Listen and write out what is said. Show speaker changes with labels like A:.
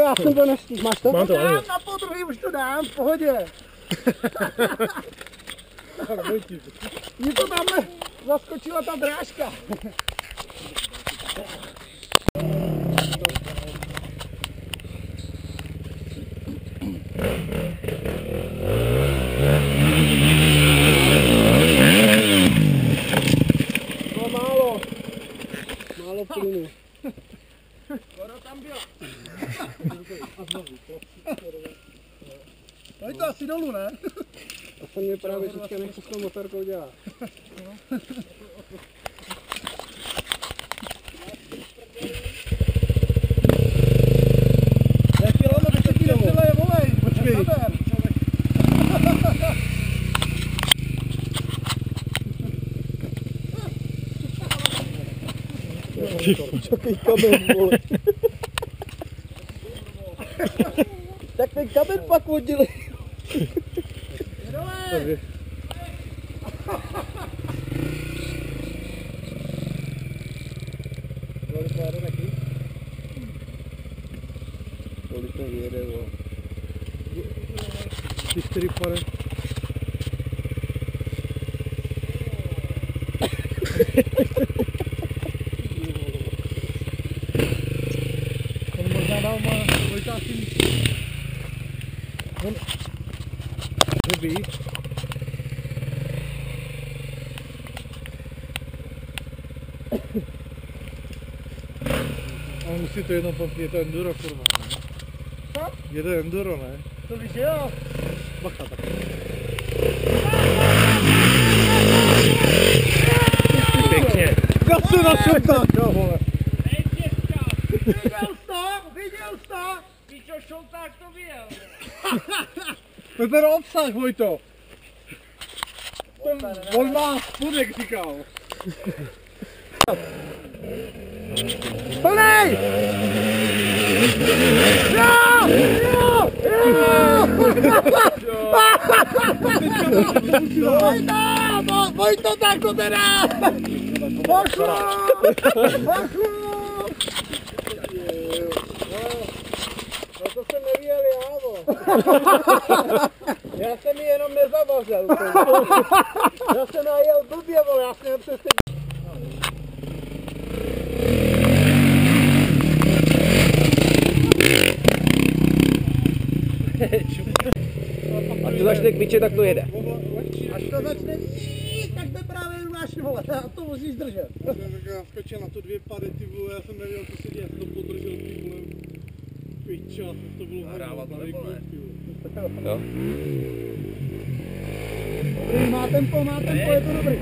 A: já jsem to nestihl. Máš to?
B: Mám to,
A: dám, na podruhý už to dám, v pohodě. Mně to tamhle zaskočila ta drážka. No málo plynu. Voda tam byla. Pojď to asi dolů, ne? To se mě právě teďka nechce s tou motorkou dělat. Jak je ono, když se ti nepřeleje volej. Počkej. Jaký kabel, vole. Tak ten kabel pak vodili. Jedole! Kolik to vyjede, vole. 4 pare. On možná dal má dvojtátý. Hřebí. On musí to jednou popít, je to enduro, kurva, ne? Co? Je to enduro, ne? To víš, jo? Bacha, tak.
B: Pěkně.
A: Gasu na šoltáka, vole.
C: Viděl jsi to? Víš, čo šolták to vyjel.
A: To je ten obsah, Vojto. On má spodek, říkal. Plnej! Jo! Jo! Jo! Vojto, tak to teda! Pošlo! Pošlo! No to jsem nevěděl já, bo. Já jsem ji jenom nezavařil. Já jsem najel blbě, bo, já jsem přesně...
B: Až to začne kvičet, tak to jede.
A: Až to začne jít, tak to právě máš, vole, a to musíš držet. Já skočil na to 2 pady, ty vole, já jsem nevěděl, co se děje, jsem to podržel, ty vole. Piča, to bylo hrávat na ryku, jo. Dobrý, má tempo, je to dobrý.